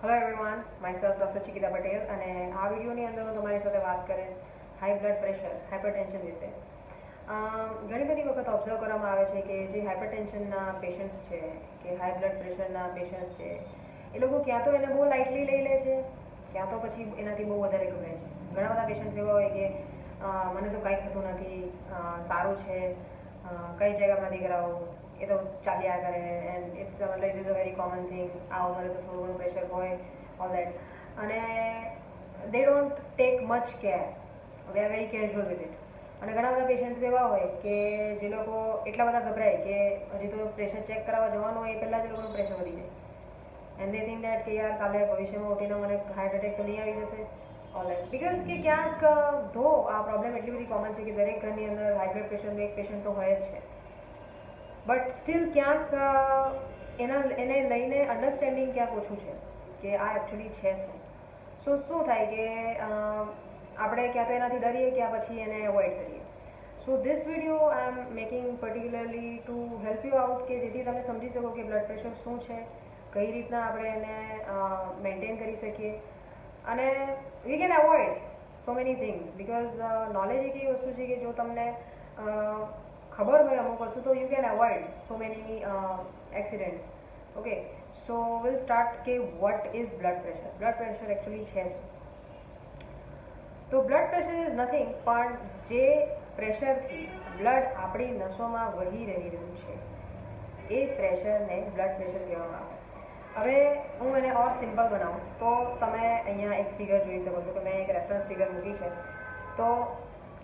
Hello everyone, myself doctor Chikita Patel અને આ વિડીયોની અંદર હું તમારી સાથે વાત કરીશ હાઈ બ્લડ પ્રેશર હાઇપરટેન્શન વિશે. ઘણી બધી વખત ઓબ્ઝર્વ કરવામાં આવે છે કે જે હાઇપરટેન્શનના પેશન્ટ્સ છે કે હાઈ બ્લડ પ્રેશરના પેશન્ટ્સ છે એ લોકો ક્યાં તો એને બહુ લાઇટલી લઈ લે છે, ક્યાં તો પછી એનાથી બહુ વધારે ગભરાય છે. ઘણા બધા પેશન્ટ્સ એવા હોય કે મને તો કંઈ થતું નથી, સારું છે, કઈ જગ્યામાં નથી કરાવું, એ તો ચાલ્યા કરે and it's it is a very common thing. આ ઉંમરે તો થોડું ઘણું પ્રેશર હોય ઓલ દેટ, અને દે don't take much care, they are very casual with it. અને ઘણા બધા પેશન્ટ્સ એવા હોય કે જે લોકો એટલા બધા ગભરાય કે હજી તો પ્રેશર ચેક કરાવવા જવાનું હોય એ પહેલાં જ લોકોનું પ્રેશર વધી જાય એન્ડ દે થિંક દેટ કે યાર કાલે ભવિષ્યમાં ઉઠીને મને હાર્ટ એટેક તો નહીં આવી જશે ઓલ દેટ. બિકોઝ કે ક્યાંક ધો આ પ્રોબ્લેમ એટલી બધી કોમન છે કે દરેક ઘરની અંદર હાઈ બ્લડ પ્રેશરનું એક પેશન્ટ તો હોય જ છે, બટ સ્ટીલ ક્યાંક એને લઈને અન્ડરસ્ટેન્ડિંગ ક્યાંક ઓછું છે કે આ એકચ્યુઅલી છે શું થાય કે આપણે ક્યાં તો એનાથી ડરીએ ક્યાં પછી એને અવોઇડ કરીએ. So this video I M making particularly to help you out, કે જેથી તમે સમજી શકો કે બ્લડ પ્રેશર શું છે, કઈ રીતના આપણે એને મેન્ટેન કરી શકીએ અને we can avoid so many things. Because knowledge એક એવી વસ્તુ છે કે જો તમને ખબર હોય અમુક વસ્તુ તો you can avoid so many accidents. Okay, so will start કે what is blood pressure. Blood pressure actually છે શું? તો બ્લડ પ્રેશર ઇઝ નથિંગ પણ જે પ્રેશરથી બ્લડ આપણી નસોમાં વહી રહ્યું છે એ પ્રેશરને બ્લડ પ્રેશર કહેવામાં આવે. હવે હું એને ઓર સિમ્પલ બનાવું તો તમે અહીંયા એક ફિગર જોઈ શકો છો કે મેં એક રેફરન્સ ફિગર મૂકી છે. તો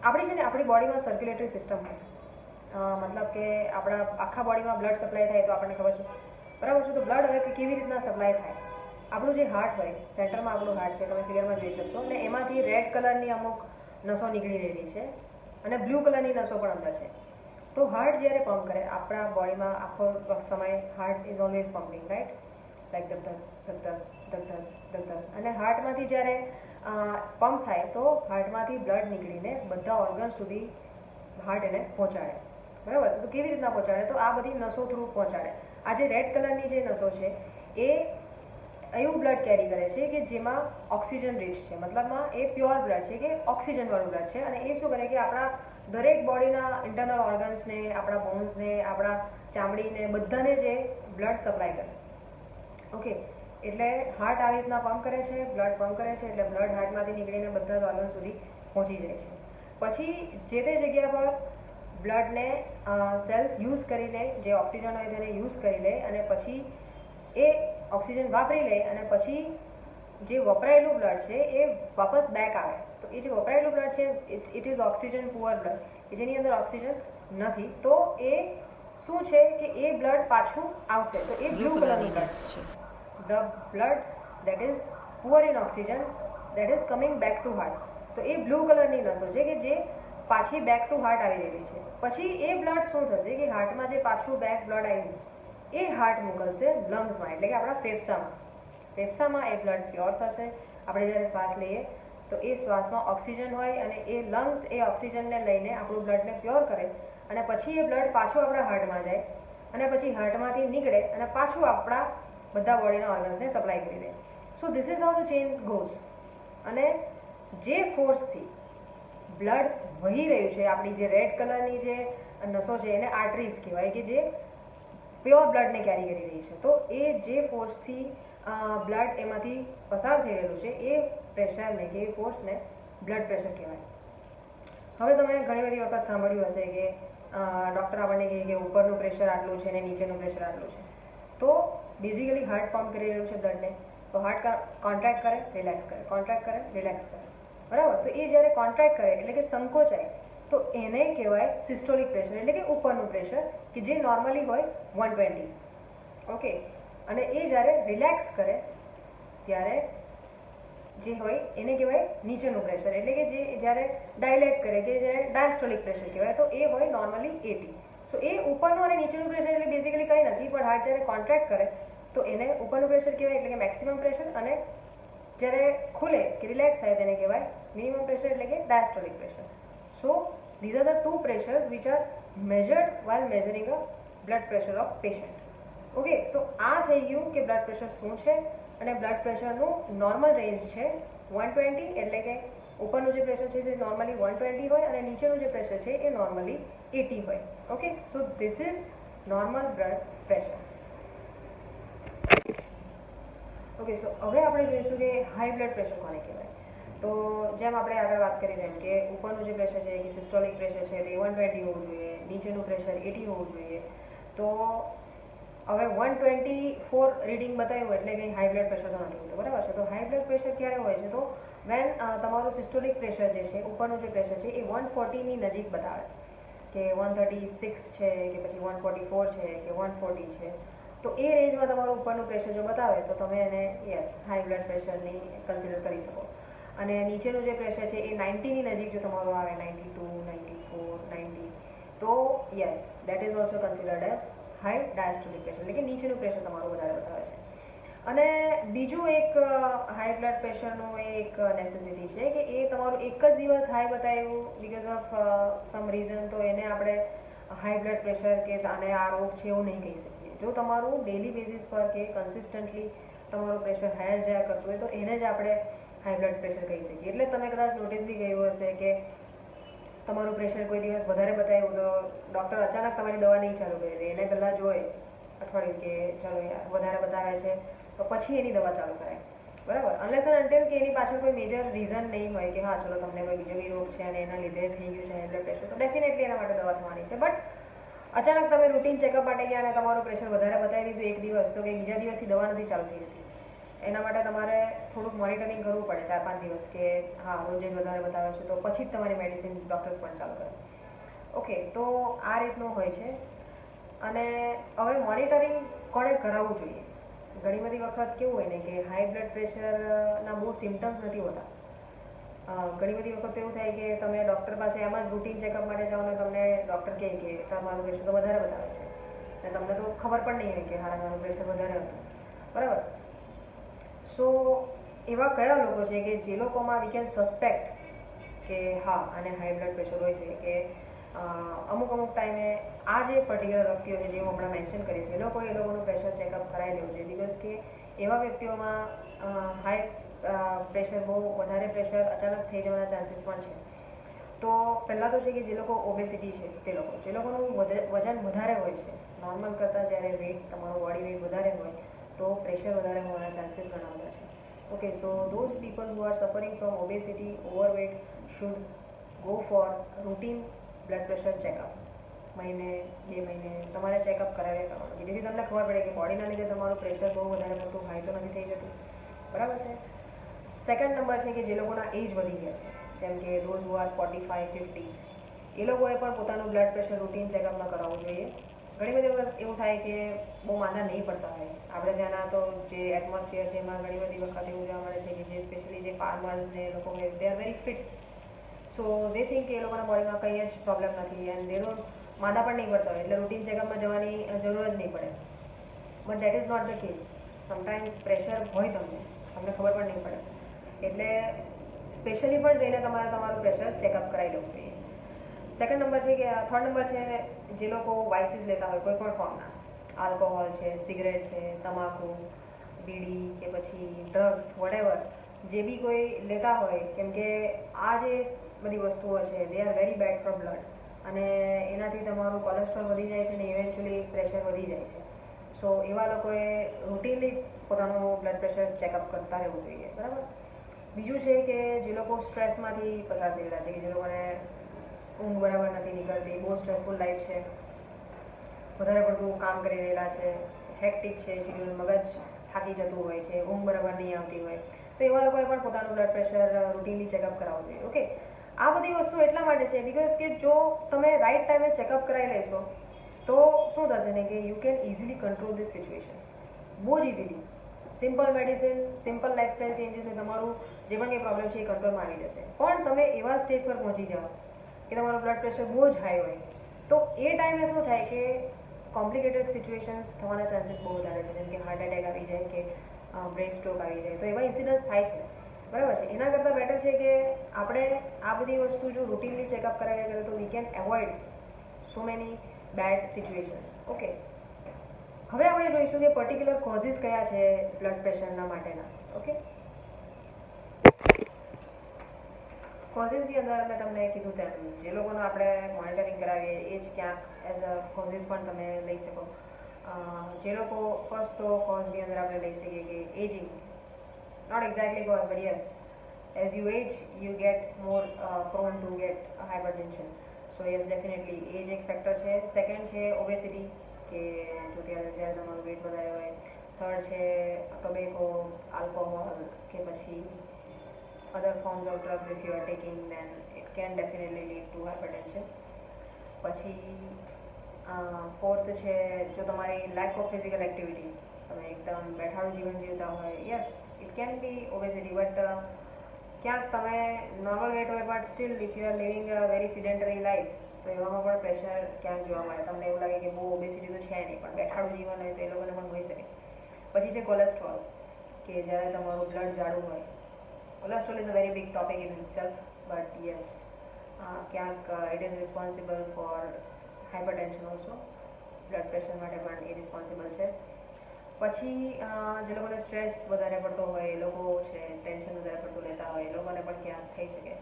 આપણી છે ને આપણી બોડીમાં સર્ક્યુલેટરી સિસ્ટમ હોય, મતલબ કે આપણા આખા બોડીમાં બ્લડ સપ્લાય થાય તો આપણને ખબર છે, બરાબર છે. તો બ્લડ હવે કેવી રીતના સપ્લાય થાય? આપણું જે હાર્ટ હોય, સેન્ટરમાં આપણું હાર્ટ છે, તમે ફિગરમાં જોઈ શકશો, અને એમાંથી રેડ કલરની અમુક નસો નીકળી રહેલી છે અને બ્લુ કલરની નસો પણ અંદર છે. તો હાર્ટ જ્યારે પમ્પ કરે આપણા બોડીમાં આખો સમય heart is always pumping, right, like ધબધબ ધબધબ ધબધબ ધબધબ. અને હાર્ટમાંથી જ્યારે પમ્પ થાય તો હાર્ટમાંથી બ્લડ નીકળીને બધા ઓર્ગન સુધી હાર્ટ એને પહોંચાડે, બરાબર. તો કેવી રીતના પહોંચાડે? તો આ બધી નસો થ્રુ પહોંચાડે. આ જે રેડ કલરની જે નસો છે એ એવું બ્લડ કેરી કરે છે કે જેમાં ઓક્સિજન રીચ છે, મતલબમાં એ પ્યોર બ્લડ છે કે ઓક્સિજનવાળું બ્લડ છે. અને એ શું કરે કે આપણા દરેક બોડીના ઇન્ટરનલ ઓર્ગન્સને, આપણા બોન્સને, આપણા ચામડીને બધાને જે બ્લડ સપ્લાય કરે. ઓકે, એટલે હાર્ટ આવી રીતના પમ્પ કરે છે, બ્લડ પમ્પ કરે છે, એટલે બ્લડ હાર્ટમાંથી નીકળીને બધા જ ઓર્ગન સુધી પહોંચી જાય છે. પછી જે તે જગ્યા પર બ્લડને સેલ્સ યુઝ કરી લે, જે ઓક્સિજન હોય તેને યુઝ કરી લે અને પછી એ ઓક્સિજન વાપરી લે અને પછી જે વપરાયેલું બ્લડ છે એ વાપસ બેક આવે. તો એ જે વપરાયેલું બ્લડ છે it is oxygen poor blood, કે જેની અંદર ઓક્સિજન નથી. તો એ શું છે કે એ બ્લડ પાછું આવશે. તો એ બ્લુ કલરનું બ્લડ છે. The blood that is poor in oxygen that is coming back to heart. તો એ બ્લુ કલરની નસો છે કે જે પાછી બેક ટુ હાર્ટ આવી રહેલી છે. પછી એ બ્લડ શું થશે કે હાર્ટમાં જે પાછું બેક બ્લડ આવ્યું એ હાર્ટ મોકલશે લંગ્સમાં, એટલે કે આપણા ફેફસામાં. ફેફસામાં એ બ્લડ પ્યોર થશે. આપણે જ્યારે શ્વાસ લઈએ તો એ શ્વાસમાં ઓક્સિજન હોય અને એ લંગ્સ એ ઓક્સિજનને લઈને આપણું બ્લડને પ્યોર કરે અને પછી એ બ્લડ પાછું આપણા હાર્ટમાં જાય અને પછી હાર્ટમાંથી નીકળે અને પાછું આપણા બધા બોડીના ઓર્ગન્સને સપ્લાય કરી દે. So this is how the chain goes. અને જે ફોર્સથી બ્લડ વહી રહ્યું છે, આપણી જે રેડ કલરની જે નસો છે એને આર્ટરીઝ કહેવાય, કે જે પ્યોર બ્લડને કેરી કરી રહી છે. તો એ જે ફોર્સથી બ્લડ એમાંથી પસાર થઈ રહેલું છે એ પ્રેશરને કે એ ફોર્સને બ્લડ પ્રેશર કહેવાય. હવે તમે ઘણી બધી વખત સાંભળ્યું હશે કે ડૉક્ટર આપણને કહે કે ઉપરનું પ્રેશર આટલું છે ને નીચેનું પ્રેશર આટલું છે. તો બેઝિકલી હાર્ટ પમ્પ કરી રહ્યું છે બ્લડને, તો હાર્ટ કોન્ટ્રાક્ટ કરે, રિલેક્સ કરે, કોન્ટ્રાક્ટ કરે, રિલેક્સ કરે, બરાબર. તો એ જ્યારે કોન્ટ્રાક્ટ કરે એટલે કે સંકોચાય તો એને કહેવાય સિસ્ટોલિક પ્રેશર, એટલે કે ઉપરનું પ્રેશર, કે જે નોર્મલી હોય 120. ઓકે, અને એ જ્યારે રિલેક્સ કરે ત્યારે જે હોય એને કહેવાય નીચેનું પ્રેશર, એટલે કે જે જ્યારે ડાયલેટ કરે કે જ્યારે ડાયસ્ટોલિક પ્રેશર કહેવાય, તો એ હોય નોર્મલી 80. સો એ ઉપરનું અને નીચેનું પ્રેશર એટલે બેઝિકલી કંઈ નથી પણ હાર્ટ જ્યારે કોન્ટ્રાક્ટ કરે તો એને ઉપરનું પ્રેશર કહેવાય, એટલે કે મેક્સિમમ પ્રેશર, અને જ્યારે ખુલે કે રિલેક્સ થાય તેને કહેવાય મિનિમમ પ્રેશર, એટલે કે diastolic pressure. So these are the two pressures which are measured while measuring a blood pressure of patient. Okay, so આ થઈ ગયું કે બ્લડ પ્રેશર શું છે અને બ્લડ પ્રેશરનું નોર્મલ રેન્જ છે 120, એટલે કે ઉપરનું જે પ્રેશર છે જે નોર્મલી 120 હોય અને નીચેનું જે પ્રેશર છે એ નોર્મલી 80 હોય. Okay, so this is normal blood pressure. Okay, so હવે આપણે જોઈશું કે હાઈ બ્લડ પ્રેશર કોને કહેવાય. તો જેમ આપણે આગળ વાત કરી તેમ કે ઉપરનું જે પ્રેશર છે કે સિસ્ટોલિક પ્રેશર છે તે 120 હોવું જોઈએ, નીચેનું પ્રેશર 80 હોવું જોઈએ. તો હવે 124 રીડિંગ બતાવ્યું એટલે કંઈ હાઈ બ્લડ પ્રેશર તો નથી હોતું, બરાબર છે. તો હાઈ બ્લડ પ્રેશર ક્યારે હોય છે? તો વેન તમારું સિસ્ટોલિક પ્રેશર જે છે, ઉપરનું જે પ્રેશર છે એ 140ની નજીક બતાવે કે 136 છે કે પછી 144 છે કે 140 છે. તો એ રેન્જમાં તમારું ઉપરનું પ્રેશર જો બતાવે તો તમે એને યસ હાઈ બ્લડ પ્રેશરની કન્સિડર કરી શકો. અને નીચેનું જે પ્રેશર છે એ 90ની નજીક જો તમારું આવે, 92, 94, 90, તો yes that is also considered as high diastolic pressure, એટલે કે નીચેનું પ્રેશર તમારું વધારે બતાવે છે. અને બીજું એક હાઈ બ્લડ પ્રેશરનું એક નેસેસિટી છે કે એ તમારું એક જ દિવસ હાઈ બતાવ્યું બિકોઝ ઓફ સમ રીઝન, તો એને આપણે હાઈ બ્લડ પ્રેશર કે આને આ રોગ છે એવું નહીં કહી શકીએ. જો તમારું ડેલી બેઝિસ પર કે કન્સિસ્ટન્ટલી તમારું પ્રેશર હાઈ જયા કરતું હોય તો એને જ આપણે હાઈ બ્લડ પ્રેશર કહી શકીએ. એટલે તમે કદાચ નોટિસ બી કર્યું હશે કે તમારું પ્રેશર કોઈ દિવસ વધારે બતાવ્યું તો ડૉક્ટર અચાનક તમારી દવા નહીં ચાલુ કરી દે, એને પહેલાં જોઈ અઠવાડિયું કે ચાલો યાર વધારે બતાવે છે તો પછી એની દવા ચાલુ કરાય, બરાબર. અનલેસ એન્ડ અન્ટિલ કે એની પાછળ કોઈ મેજર રીઝન નહીં હોય કે હા ચલો તમને કોઈ બીજો બી રોગ છે અને એના લીધે થઈ ગયું છે હાઈ બ્લડ પ્રેશર, તો ડેફિનેટલી એના માટે દવા થવાની છે. બટ અચાનક તમે રૂટીન ચેકઅપ માટે ગયા અને તમારું પ્રેશર વધારે બતાવી દીધું એક દિવસ, તો કે બીજા દિવસથી દવા નથી ચાલુ થઈ જતી. એના માટે તમારે થોડુંક મોનિટરિંગ કરવું પડે 4-5 દિવસ કે હા રોજ જ વધારે બતાવે છે તો પછી જ તમારી મેડિસિન ડૉક્ટર્સ પણ ચાલુ કરે. ઓકે, તો આ રીતનું હોય છે. અને હવે મોનિટરિંગ કોણે કરાવવું જોઈએ? ઘણી બધી વખત કેવું હોય ને કે હાઈ બ્લડ પ્રેશરના બહુ સિમ્ટમ્સ નથી હોતા. ઘણી બધી વખત એવું થાય કે તમે ડૉક્ટર પાસે એમ જ રૂટીન ચેકઅપ માટે જાઓ ને તમને ડૉક્ટર કહે કે તમારું પ્રેશર તો વધારે બતાવે છે અને તમને તો ખબર પણ નહીં હોય કે હા મારું પ્રેશર વધારે હતું, બરાબર. સો એવા કયા લોકો છે કે જે લોકોમાં વી કેન સસ્પેક્ટ કે હા આને હાઈ બ્લડ પ્રેશર હોય છે, કે અમુક ટાઈમે આ જે પર્ટિક્યુલર વ્યક્તિઓ છે જે હું હમણાં મેન્શન કરીશ એ લોકોનું પ્રેશર ચેકઅપ કરાવી લેવું જોઈએ. બિકોઝ કે એવા વ્યક્તિઓમાં હાઈ પ્રેશર બહુ વધારે પ્રેશર અચાનક થઈ જવાના ચાન્સીસ પણ છે. તો પહેલાં તો છે કે જે લોકો ઓબેસિટી છે તે લોકો જે લોકોનું વજન વધારે હોય છે નોર્મલ કરતાં, જ્યારે વેઇટ તમારું બોડી વેઇટ વધારે હોય તો પ્રેશર વધારે હોવાના ચાન્સીસ ઘણા બધા છે. Okay, so those people who are suffering from obesity, overweight should go for routine blood pressure checkup. મહિને 2 મહિને તમારે ચેકઅપ કરાવ્યા કરવાનું, જેથી તમને ખબર પડે કે બોડીના લીધે તમારું પ્રેશર બહુ વધારે પડતું હાઈ તો નથી થઈ જતું, બરાબર છે. સેકન્ડ નંબર છે કે જે લોકોના એજ વધી ગયા છે, જેમ કે ધોઝ હુ આર 45-50, એ લોકોએ પણ પોતાનું બ્લડ પ્રેશર રૂટીન ચેકઅપમાં કરાવવું જોઈએ. ઘણી બધી વખત એવું થાય કે બહુ માંદા નહીં પડતા હોય. આપણે ત્યાંના તો જે એટમોસ્ફિયર છે એમાં ઘણી બધી વખત એવું જોવા મળે છે કે જે સ્પેશિયલી જે ફાર્મર્સ ને એ લોકો હોય દે are very fit, so they think કે એ લોકોના બોડીમાં કંઈ જ પ્રોબ્લેમ નથી એન્ડ દે ડોન્ટ માંદા પણ નહીં પડતા હોય એટલે રૂટીન ચેકઅપમાં જવાની જરૂર જ નહીં પડે. But that is not the case. Sometimes pressure હોય તમને ખબર પણ નહીં પડે, એટલે સ્પેશિયલી પણ જઈને તમારે તમારું પ્રેશર ચેકઅપ કરાવી લેવું જોઈએ. સેકન્ડ નંબર છે કે થર્ડ નંબર છે જે લોકો વાઇસીસ લેતા હોય કોઈ પણ ફોર્મના, આલ્કોહોલ છે, સિગરેટ છે, તમાકુ, બીડી કે પછી ડ્રગ્સ વોટેવર જે બી કોઈ લેતા હોય, કેમ કે આ જે બધી વસ્તુઓ છે they are very bad for blood અને એનાથી તમારું કોલેસ્ટ્રોલ વધી જાય છે અને ઇવેન્ચ્યુઅલી પ્રેશર વધી જાય છે. સો એવા લોકોએ રૂટીનલી પોતાનું બ્લડ પ્રેશર ચેકઅપ કરતા રહેવું જોઈએ, બરાબર. બીજું છે કે જે લોકો સ્ટ્રેસમાંથી પસાર થઈ રહ્યા છે, કે જે લોકોને ઊંઘ બરાબર નથી નીકળતી, બહુ સ્ટ્રેસફુલ લાઈફ છે, વધારે પડતું કામ કરી રહેલા છે, હેક્ટિક છે શેડ્યુલ, મગજ થાકી જતું હોય છે, ઊંઘ બરાબર નહીં આવતી હોય, તો એવા લોકોએ પણ પોતાનું બ્લડ પ્રેશર રૂટીનલી ચેકઅપ કરાવવું જોઈએ. ઓકે, આ બધી વસ્તુ એટલા માટે છે બિકોઝ કે જો તમે રાઈટ ટાઈમે ચેકઅપ કરાવી લેશો તો શું થશે ને કે you can easily control this situation, બહુ જ easily. Simple medicine, simple lifestyle ચેન્જીસને તમારું જે પણ કંઈ પ્રોબ્લેમ છે એ કંટ્રોલમાં આવી જશે. પણ તમે એવા સ્ટેજ પર પહોંચી જાઓ કે તમારું બ્લડ પ્રેશર બહુ જ હાઈ હોય તો એ ટાઈમે શું થાય કે કોમ્પ્લિકેટેડ સિચ્યુએશન્સ થવાના ચાન્સીસ બહુ વધારે છે, જેમ કે હાર્ટ એટેક આવી જાય કે બ્રેન સ્ટ્રોક આવી જાય, તો એવા ઇન્સિડન્ટ્સ થાય છે, બરાબર છે. એના કરતાં બેટર છે કે આપણે આ બધી વસ્તુ જો રૂટીનલી ચેકઅપ કરાવ્યા કરીએ તો we can avoid so many bad situations. Okay, હવે આપણે જોઈશું કે પર્ટિક્યુલર કોઝિસ કયા છે બ્લડ પ્રેશરના માટેના. ઓકે, કોઝિસની અંદર મેં તમને કીધું તેમ જે લોકોનું આપણે મોનિટરિંગ કરાવીએ એ જ ક્યાંક એઝ અ કોઝિસ પણ તમે લઈ શકો. જે લોકો ફર્સ્ટ તો કોઝની અંદર આપણે લઈ શકીએ કે ageing, not exactly cause but yes, as you age you get more prone to get hypertension. So yes, definitely age એક ફેક્ટર છે. સેકન્ડ છે ઓબેસિટી, કે જો જ્યારે તમારું વેટ વધારે હોય. થર્ડ છે ટોબેકો, આલ્કોહોલ કે પછી other forms of drugs if you are taking, then it can definitely lead to hypertension. પછી ફોર્થ છે જો તમારી લેક ઓફ ફિઝિકલ એક્ટિવિટી, તમે એકદમ બેઠાડું જીવન જીવતા હોય, yes it can B obesity, but ક્યાંક તમે નોર્મલ વેટ હોય but still if you are living a very sedentary life, તો એવામાં પણ પ્રેશર ક્યાંક જોવા મળે. તમને એવું લાગે કે બહુ ઓબેસિટી તો છે નહીં, પણ બેઠાડું જીવન હોય તો એ લોકોને પણ હોઈ શકે. પછી છે કોલેસ્ટ્રોલ, કે જ્યારે તમારું બ્લડ જાડું હોય. Cholesterol is a very big topic in itself, but yes, it is responsible for hypertension also. Blood pressure માટે પણ એ રિસ્પોન્સિબલ છે. પછી જે લોકોને સ્ટ્રેસ વધારે પડતો હોય, એ લોકો છે ટેન્શન વધારે પડતું લેતા હોય, એ લોકોને પણ ક્યાંક થઈ શકે.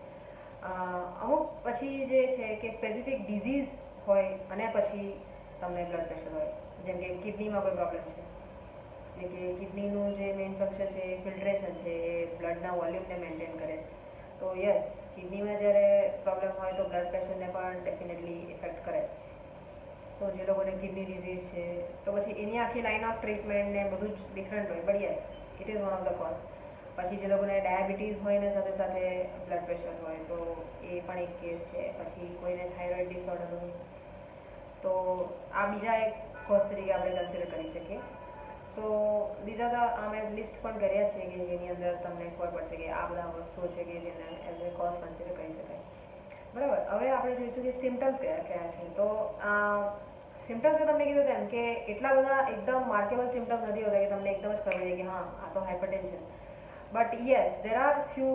અમુક પછી જે છે કે સ્પેસિફિક ડિઝીઝ હોય અને પછી તમને બ્લડ પ્રેશર હોય, જેમ કે કિડનીમાં કોઈ પ્રોબ્લેમ છે, એટલે કે કિડનીનું જે મેઇન ફંક્શન છે એ ફિલ્ટ્રેશન છે, એ બ્લડના વોલ્યુમને મેન્ટેન કરે. તો યસ, કિડનીમાં જ્યારે પ્રોબ્લેમ હોય તો બ્લડ પ્રેશરને પણ ડેફિનેટલી ઇફેક્ટ કરે. તો જે લોકોને કિડની ડિઝીઝ છે તો પછી એની આખી લાઇન ઓફ ટ્રીટમેન્ટ ને બધું જ ડિફરન્ટ હોય, but yes it is one of the cause. પછી જે લોકોને ડાયાબિટીસ હોય ને સાથે સાથે બ્લડ પ્રેશર હોય તો એ પણ એક કેસ છે. પછી કોઈને થાઇરોઇડ ડિસઓર્ડર હોય તો આ બીજા એક કોઝ તરીકે આપણે કન્સિડર કરી શકીએ. તો બીજા અમે લિસ્ટ પણ કર્યા છે કે જેની અંદર તમને ખબર પડશે કે આ બધા વસ્તુઓ છે કે જેને એઝ એ કોઝ કન્સિડર કરી શકાય. બરાબર, હવે આપણે જોઈશું કે સિમ્ટમ્સ કયા કયા છે. તો સિમ્ટમ્સ મેં તમને કીધું તેમ કે એટલા બધા એકદમ માર્કેબલ સિમ્ટમ્સ નથી હોતા કે તમને એકદમ જ ખબર પડે કે હા આ તો hypertension. But yes, there are few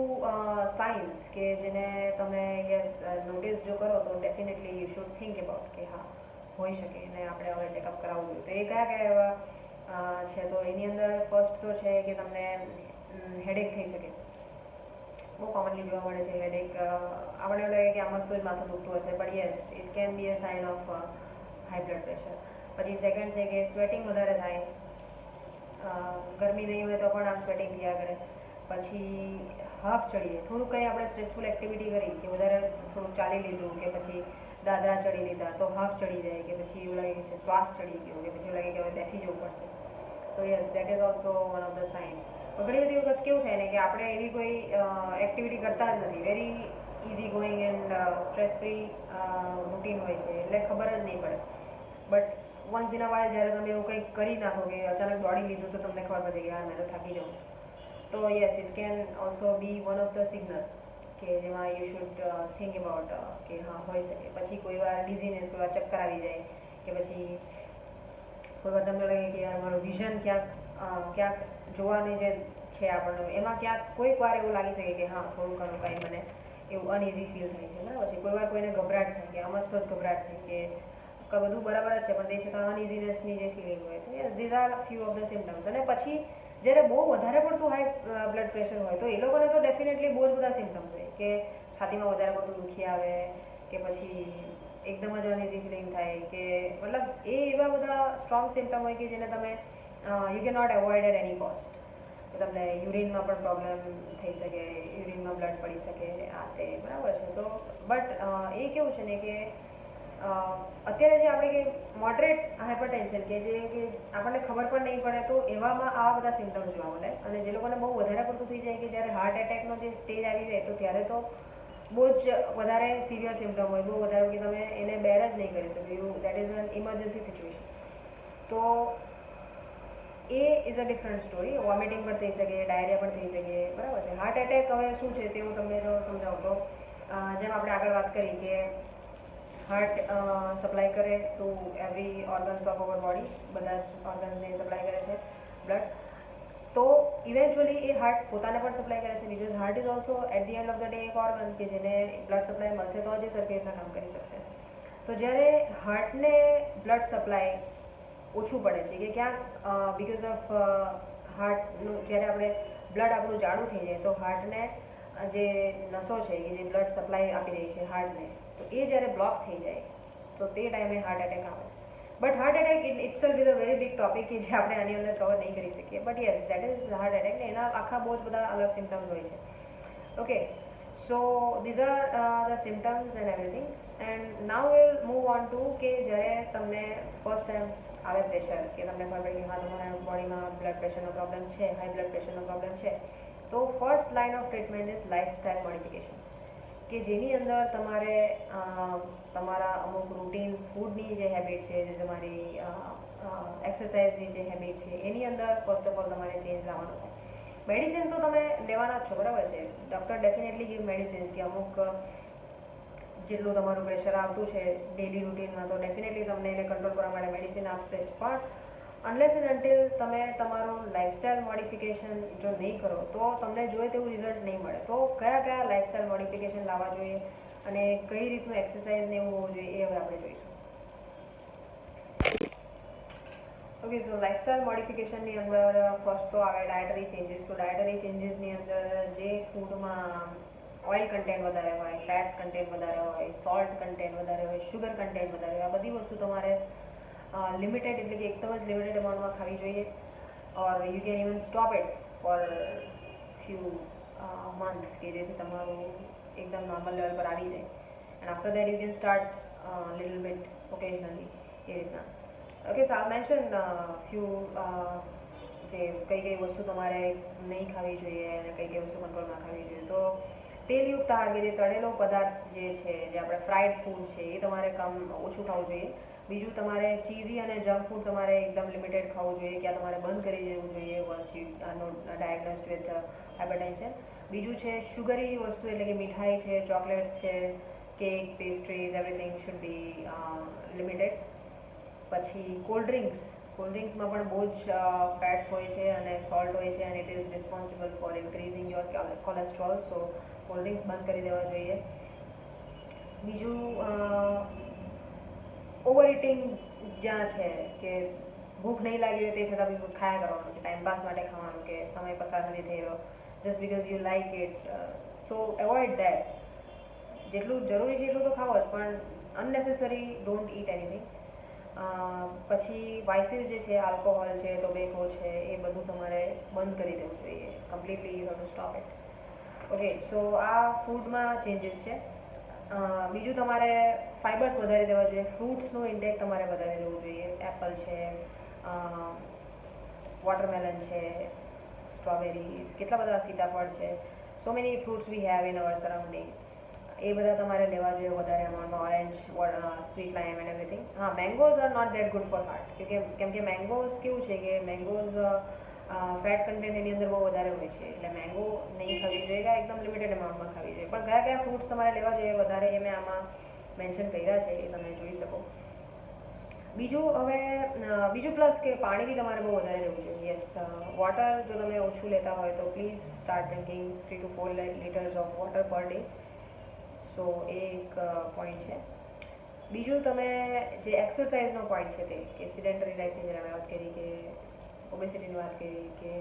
science કે જેને તમે યસ નોટિસ જો કરો તો definitely you should think about કે હા હોઈ શકે અને આપણે હવે ચેકઅપ કરાવવું જોઈએ. તો એ કયા કયા એવા છે? તો એની અંદર ફર્સ્ટ તો છે કે તમને હેડેક થઈ શકે, બહુ કોમનલી જોવા મળે છે હેડેક. આપણે એવું લાગે કે આમાં તો જ માથું દુખતું હશે, but yes it can be a sign of high blood pressure. પછી સેકન્ડ છે કે સ્વેટિંગ વધારે થાય, ગરમી નહીં હોય તો પણ આમ સ્વેટિંગ થયા કરે. પછી હાફ ચડીએ, થોડું કંઈ આપણે સ્ટ્રેસફુલ એક્ટિવિટી કરી કે વધારે થોડુંક ચાલી લીધું કે પછી દાદરા ચડી લીધા તો હાફ ચડી જાય, કે પછી એવું લાગે કે શ્વાસ ચડી ગયો, કે પછી એવું લાગે કે હવે બેસી જવું પડશે. તો yes, that is also one of the sign. તો ઘણી બધી વખત કેવું થાય ને કે આપણે એવી કોઈ એક્ટિવિટી કરતા જ નથી, very easy going and stress free routine હોય છે એટલે ખબર જ નહીં પડે. But once in a while જ્યારે તમે એવું કંઈક કરી નાખો કે અચાનક દોડી લીધું તો તમને ખબર પડે કે યાર મેં તો થાકી જાઉં. તો yes, it can also B one of the signal કે જેમાં યુ શુડ થિંક અબાઉટ કે હા હોઈ શકે. પછી કોઈ વાર ડિઝીનેસ, કોઈ વાર ચક્કર આવી જાય, કે પછી કોઈ વાર તમને લાગે કે યાર મારું વિઝન ક્યાંક જોવાની જે છે આપણને એમાં ક્યાંક કોઈક વાર એવું લાગી શકે કે હા થોડું ઘણું કાંઈ મને એવું અનઇઝી ફીલ થાય છે. બરાબર છે, કોઈ વાર કોઈને ગભરાટ થાય કે અમસ્ત જ ગભરાટ થાય કે બધું બરાબર જ છે પણ તે છતાં અનઇઝીનેસની જે ફિલિંગ હોય. તો yes, these are few of the symptoms. અને પછી જ્યારે બહુ વધારે પડતું હાઈ બ્લડ પ્રેશર હોય તો એ લોકોને તો ડેફિનેટલી બહુ જ બધા સિમ્ટમ્સ હોય કે છાતીમાં વધારે પડતું દુખી આવે, કે પછી એકદમ જ અનઇઝી ફિલિંગ થાય, કે મતલબ એ એવા બધા સ્ટ્રોંગ સિમ્ટમ હોય કે જેને તમે you can not avoid at any cost. તમને યુરિનમાં પણ પ્રોબ્લેમ થઈ શકે, યુરિનમાં બ્લડ પડી શકે, આ તે બરાબર છે. તો બટ એ કેવું છે ને કે અત્યારે જે આપણે કે મોડરેટ હાઇપરટેન્શન કે જે કે આપણને ખબર પણ નહીં પડે તો એવામાં આવા બધા સિમ્ટમ્સ જોવા મળે. અને જે લોકોને બહુ વધારે પડતું થઈ જાય કે જ્યારે હાર્ટ એટેકનો જે સ્ટેજ આવી જાય તો ત્યારે તો બહુ જ વધારે સિવિયર સિમ્ટમ હોય, બહુ વધારે કે તમે એને બેર જ નહીં કરી શકો. That is an emergency situation. તો એ is a different story. Vomiting પણ થઈ શકે, ડાયરિયા પણ થઈ શકે, બરાબર છે. હાર્ટ એટેક હવે શું છે તે હું તમને જો સમજાવું તો જેમ આપણે આગળ વાત કરી કે હાર્ટ સપ્લાય કરે two every organs of our body, બધા જ ઓર્ગન્સને સપ્લાય કરે છે બ્લડ. તો ઇવેન્ચ્યુઅલી એ હાર્ટ પોતાને પણ સપ્લાય કરે છે, because heart is also at the end of the day એક ઓર્ગન કે જેને બ્લડ સપ્લાય મળશે તો જ એ સરખી રીતના કામ કરી શકશે. તો જ્યારે હાર્ટને બ્લડ સપ્લાય ઓછું પડે છે કે ક્યાંક બીકોઝ ઓફ હાર્ટનું જ્યારે આપણે બ્લડ આપણું જાડું થઈ જાય તો હાર્ટને જે નસો છે કે જે બ્લડ સપ્લાય આપી રહી છે હાર્ટને, તો એ જ્યારે બ્લોક થઈ જાય તો તે ટાઈમે હાર્ટ એટેક આવે. But heart attack itself is a very big topic કે જે આપણે આની અંદર કવર નહીં કરી શકીએ. But yes, that is heart attack ને એના આખા બહુ જ બધા અલગ સિમ્ટમ્સ હોય છે. Okay, so these are the symptoms and everything. And now will move on two કે જ્યારે તમને ફર્સ્ટ ટાઈમ આવે પ્રેશર, કે તમને ખબર પડે કે હા તમારા બોડીમાં બ્લડ પ્રેશરનો પ્રોબ્લેમ છે, હાઈ બ્લડ પ્રેશરનો પ્રોબ્લેમ છે, તો first line of treatment is lifestyle modification, કે જેની અંદર તમારે તમારા અમુક રૂટીન ફૂડની જે હેબિટ છે, જે તમારી એક્સરસાઇઝની જે હેબિટ છે, એની અંદર ફર્સ્ટ ઓફ ઓલ તમારે ચેન્જ લાવવાનો છે. મેડિસિન તો તમે લેવાના જ છો, બરાબર છે. ડૉક્ટર ડેફિનેટલી ગીવ મેડિસિન કે અમુક જેટલું તમારું પ્રેશર આવતું છે ડેલી રૂટીનમાં, તો ડેફિનેટલી તમને એને કંટ્રોલ કરવા માટે મેડિસિન આપશે જ. પણ અનલેસ એન્ડ અન્ટિલ તમે તમારું લાઇફસ્ટાઇલ મોડિફિકેશન જો નહીં કરો તો તમને જોઈએ તેવું રિઝલ્ટ નહીં મળે. તો કયા કયા લાઇફસ્ટાઇલ મોડિફિકેશન લાવવા જોઈએ અને કઈ રીતનું એક્સરસાઇઝ ને એવું હોવું જોઈએ એ હવે આપણે જોઈશું. ઓકે, સો લાઇફસ્ટાઇલ મોડિફિકેશનની અંદર ફર્સ્ટ તો આવે ડાયટરી ચેન્જીસ. તો ડાયટરી ચેન્જીસની અંદર જે ફૂડમાં ઓઇલ કન્ટેન્ટ વધારે હોય, ફેટ્સ કન્ટેન્ટ વધારે હોય, સોલ્ટ કન્ટેન્ટ વધારે હોય, શુગર કન્ટેન્ટ વધારે હોય, આ બધી વસ્તુ તમારે લિમિટેડ એટલે કે એકદમ જ લિમિટેડ અમાઉન્ટમાં ખાવી જોઈએ. Or you can even stop it for few months, કે જેથી તમારું એકદમ નોર્મલ લેવલ પર આવી જાય. And after that you can start little bit occasionally, એ રીતના. Okay, so I mention few જે કઈ વસ્તુ તમારે નહીં ખાવી જોઈએ અને કઈ વસ્તુ કંટ્રોલમાં ખાવી જોઈએ. તો તેલયુક્ત આહાર, કે જે તળેલો પદાર્થ જે છે, જે આપણે ફ્રાઈડ ફૂડ છે, એ તમારે ઓછું ખાવું જોઈએ. બીજું, તમારે ચીઝી અને જંક ફૂડ તમારે એકદમ લિમિટેડ ખાવું જોઈએ, કે તમારે બંધ કરી દેવું જોઈએ once you are diagnosed with hypertension. બીજું છે શુગરી વસ્તુ, એટલે કે મીઠાઈ છે, ચોકલેટ્સ છે, cake, pastries, everything should be limited. પછી કોલ્ડ ડ્રિંક્સમાં પણ બહુ જ ફેટ્સ હોય છે અને સોલ્ટ હોય છે, અને it is responsible four increasing your cholesterol. So cold drinks બંધ કરી દેવા જોઈએ. બીજું, ઓવર ઇટિંગ જ્યાં છે, કે ભૂખ નહીં લાગી હોય તે છતાં બી ખાયા કરવાનું, કે ટાઈમપાસ માટે ખાવાનું, કે સમય પસાર નથી થઈ રહ્યો just because you like it. So avoid that. જેટલું જરૂરી છે એટલું તો ખાવો જ, પણ અનનેસેસરી ડોન્ટ ઇટ એનીથિંગ. પછી વાઇસીસ જે છે, આલ્કોહોલ છે, ટોબેકો છે, એ બધું તમારે બંધ કરી દેવું જોઈએ completely. You have to stop it. Okay, so આ ફૂડમાં ચેન્જીસ છે. બીજું, તમારે ફાઇબર્સ વધારી દેવા જોઈએ. ફ્રૂટ્સનું ઇન્ટેક તમારે વધારી દેવું જોઈએ. એપલ છે, વોટરમેલન છે, સ્ટ્રોબેરીઝ, કેટલા બધા સીતાફળ છે. So many fruits we have in our surrounding. એ બધા તમારે લેવા જોઈએ વધારે અમાઉન્ટમાં. Orange, sweet lime and everything. હા, mangoes are not that good for heart, કેમ કે મેંગોઝ કેવું છે કે મેંગોઝ ફેટ કન્ટેન્ટ એની અંદર બહુ વધારે હોય છે, એટલે મેંગો નહીં ખાવી જોઈએ, કે એકદમ લિમિટેડ અમાઉન્ટમાં ખાવી જોઈએ. પણ કયા કયા ફ્રૂટ્સ તમારે લેવા જોઈએ વધારે એ મેં આમાં મેન્શન કર્યા છે, એ તમે જોઈ શકો. બીજું પ્લસ કે પાણી બી તમારે બહુ વધારે લેવું જોઈએ. યસ, વોટર જો તમે ઓછું લેતા હોય તો please start drinking 3 to 4 litres of water per day. So એ એક પોઈન્ટ છે. બીજું, તમે જે એક્સરસાઇઝનો પોઈન્ટ છે તે, કે સિડેન્ટરી લાઈફની જેને વાત કરી, કે ઓબેસિટીની વાત કરી, કે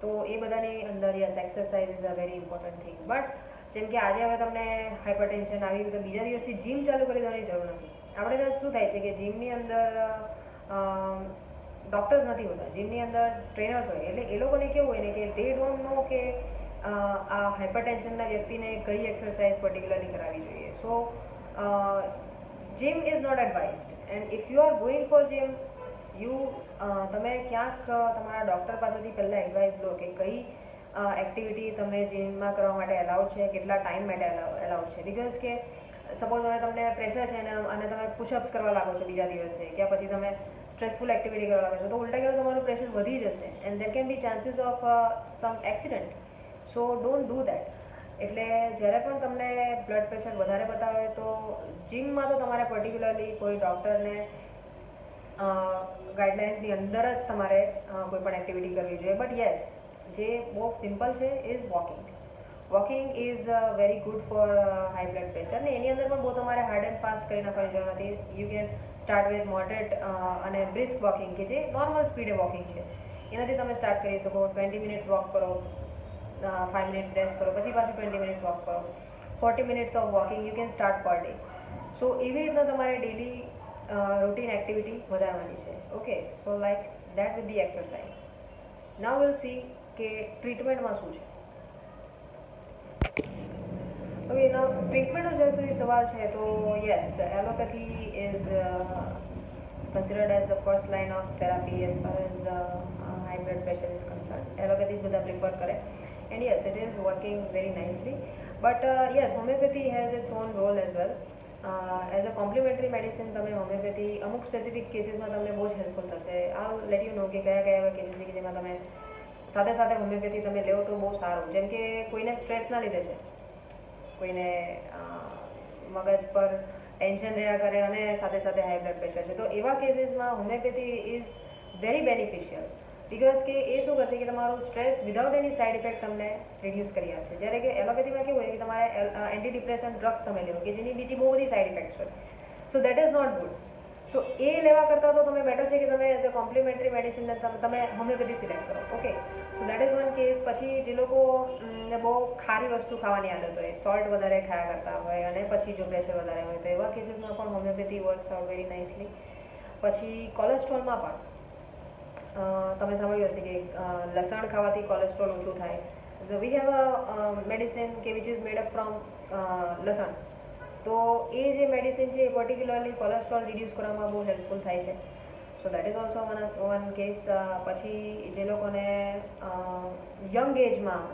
તો એ બધાની અંદર yes, exercise is a very important thing. But જેમ કે આજે હવે તમને હાઇપરટેન્શન આવી ગયું તો બીજા દિવસથી જીમ ચાલુ કરી દેવાની જરૂર નથી. આપણે ત્યાં શું થાય છે કે જીમની અંદર ડૉક્ટર્સ નથી હોતા, જીમની અંદર ટ્રેનર્સ હોય, એટલે એ લોકોને કેવું હોય ને કે દે ડોન્ટ નો કે આ હાઇપરટેન્શનના વ્યક્તિને કઈ એક્સરસાઇઝ પર્ટિક્યુલરલી કરાવવી જોઈએ. So gym is not advised. And if you are going for gym, તમે ક્યાંક તમારા ડૉક્ટર પાસેથી પહેલાં એડવાઇસ લો કે કઈ એક્ટિવિટી તમને જીમમાં કરવા માટે એલાઉડ છે, કેટલા ટાઈમ માટે એલાઉડ છે. બિકોઝ કે સપોઝ હવે તમને પ્રેશર છે અને તમે પુશઅપ્સ કરવા લાગો છો બીજા દિવસે, કે પછી તમે સ્ટ્રેસફુલ એક્ટિવિટી કરવા લાગો છો, તો ઉલટા કેવું તમારું પ્રેશર વધી જશે and there can be chances of sum accident. So don't do that. એટલે જ્યારે પણ તમને બ્લડ પ્રેશર વધારે બતાવે તો જીમમાં તો તમારે પર્ટિક્યુલરલી કોઈ ડૉક્ટરને ગાઈડલાઇન્સની અંદર જ તમારે કોઈ પણ એક્ટિવિટી કરવી જોઈએ. બટ યસ, જે બહુ સિમ્પલ છે is walking. Walking is very good for high blood pressure ને એની અંદર પણ બહુ તમારે હાર્ડ એન્ડ ફાસ્ટ કરી નાખવાની જરૂર નથી. You can start with moderate અને બ્રિસ્ક વોકિંગ કે જે નોર્મલ સ્પીડે વોકિંગ છે એનાથી તમે સ્ટાર્ટ કરી શકો. 20 મિનિટ્સ વોક કરો, 5 મિનિટ્સ રેસ્ટ કરો, પછી પાછું 20 મિનિટ્સ વોક કરો. 40 minutes of walking you can start per day. So એવી રીતના તમારે ડેલી રૂટીન એક્ટિવિટી વધારવાની છે. Okay, so like that with the exercise. Now will see કે ટ્રીટમેન્ટમાં શું છે. ઓકે, નાઉ ટ્રીટમેન્ટનો જ્યાં સુધી સવાલ છે તો yes, allopathy is considered as the first line of therapy as far as high blood pressure is concerned. Allopathy બધા prefer કરે and yes, it is working very nicely. But yes, homeopathy has its own role as well. As a complementary medicine તમે homeopathy અમુક specific કેસીસમાં તમને બહુ જ helpful થશે. આ late you know કે કયા કયા એવા કેસીસ છે કે જેમાં તમે સાથે સાથે હોમિયોપેથી તમે લેવો તો બહુ સારું. જેમ કે કોઈને સ્ટ્રેસના લીધે છે, કોઈને મગજ પર ટેન્શન રહ્યા કરે અને સાથે સાથે હાઈ બ્લડ પ્રેશર છે, તો એવા કેસીસમાં homeopathy is very beneficial. Because કે એ શું કરશે કે તમારું stress without any side effect તમને રિડ્યુસ કરી આપશે. જ્યારે કે એલોપેથીમાં કેવું હોય કે તમારે એન્ટી ડિપ્રેશન ડ્રગ્સ તમે લેવો કે જેની બીજી બહુ બધી સાઇડ ઇફેક્ટ્સ હોય. So that is not good. So એ લેવા કરતાં તો તમે બેટર છે કે તમે એઝ અ કોમ્પ્લિમેન્ટરી મેડિસિન તમે હોમિયોપેથી સિલેક્ટ કરો. Okay, so that is one case. પછી જે લોકો ને બહુ ખારી વસ્તુ ખાવાની આદત હોય, સોલ્ટ વધારે ખાયા કરતા હોય અને પછી જો પ્રેશર વધારે હોય, તો એવા કેસીસમાં પણ homeopathy works out very nicely. પછી કોલેસ્ટ્રોલમાં પણ તમે સાંભળ્યું હશે કે લસણ ખાવાથી કોલેસ્ટ્રોલ ઓછું થાય. વી હેવ અ મેડિસિન કે which is made up from લસણ. તો એ જે મેડિસિન છે એ પર્ટિક્યુલરલી કોલેસ્ટ્રોલ રિડ્યુસ કરવામાં બહુ હેલ્પફુલ થાય છે. સો that is also one case. પછી જે લોકોને યંગ એજમાં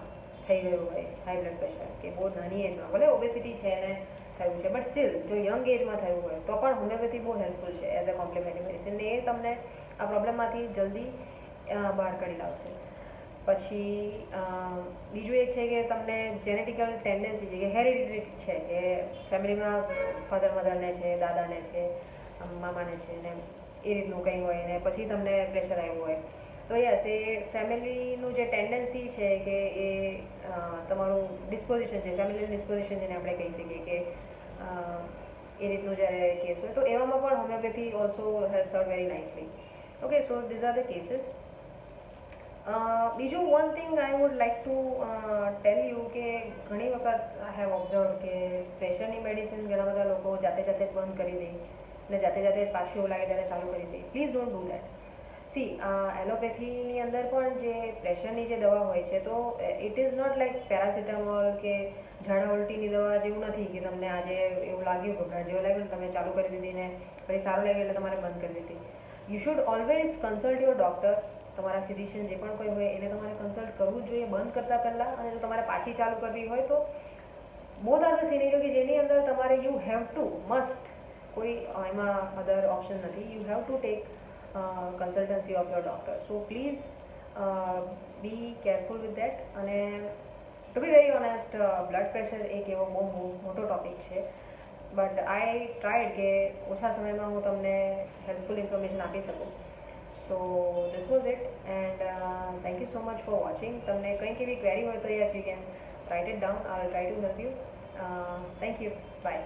થઈ ગયું હોય હાઈ બ્લડ પ્રેશર, કે બહુ નાની એજમાં, ભલે ઓબેસિટી છે એને થયું છે, બટ સ્ટીલ જો યંગ એજમાં થયું હોય તો પણ હોમિયોપેથી બહુ હેલ્પફુલ છે એઝ અ કોમ્પ્લિમેન્ટરી મેડિસિન. ને એ તમને આ પ્રોબ્લેમમાંથી જલ્દી બહાર કાઢી લાવશે. પછી બીજું એક છે કે તમને જેનેટિકલ ટેન્ડન્સી છે કે હેરિડિટી છે કે ફેમિલીમાં ફાધર મધરને છે, દાદાને છે, મામાને છે ને એ રીતનું કંઈ હોય ને પછી તમને પ્રેશર આવ્યું હોય, તો યસ એ ફેમિલીનું જે ટેન્ડન્સી છે કે એ તમારું ડિસ્પોઝિશન છે, ફેમિલીનું ડિસ્પોઝિશન જેને આપણે કહી શકીએ કે એ રીતનું જ્યારે કેસ હોય, તો એવામાં પણ homeopathy also helps out very nicely. Okay, so these are the cases. બીજું one thing I would like to tell you કે ઘણી વખત આઈ હેવ ઓબ્ઝર્વ કે પ્રેશરની મેડિસિન ઘણા બધા લોકો જાતે જાતે જ બંધ કરી દે અને જાતે જાતે પાછું એવું લાગે ત્યારે ચાલુ કરી દે. Please don't do that. See, એલોપેથીની અંદર પણ જે પ્રેશરની જે દવા હોય છે તો it is not like paracetamol કે ઝાડા ઉલટીની દવા જેવું નથી કે તમને આજે એવું લાગ્યું ગભરાટ જેવું લાગ્યું ને તમે ચાલુ કરી દીધી ને પછી સારું લાગ્યું એટલે તમારે બંધ કરી દીધી. You should always consult your doctor. તમારા ફિઝિશિયન જે પણ કોઈ હોય એને તમારે કન્સલ્ટ કરવું જ જોઈએ બંધ કરતાં પહેલાં. અને જો તમારે પાછી ચાલુ કરવી હોય તો બોથ આર ધ સિનેરિયો કે જેની અંદર તમારે યુ હેવ ટુ મસ્ટ, કોઈ એમાં અધર ઓપ્શન નથી, you have to take consultancy of your doctor. So please be careful with that. અને to be very honest, blood pressure એક એવો બહુ મોટો ટોપિક છે, બટ આઈ ટ્રાઈડ કે ઓછા સમયમાં હું તમને હેલ્પફુલ ઇન્ફોર્મેશન આપી શકું. So this was it, and thank you so much for watching. તમને કંઈક એવી ક્વેરી હોય તો yes, you can write it down. I will try to help you. Thank you. Bye.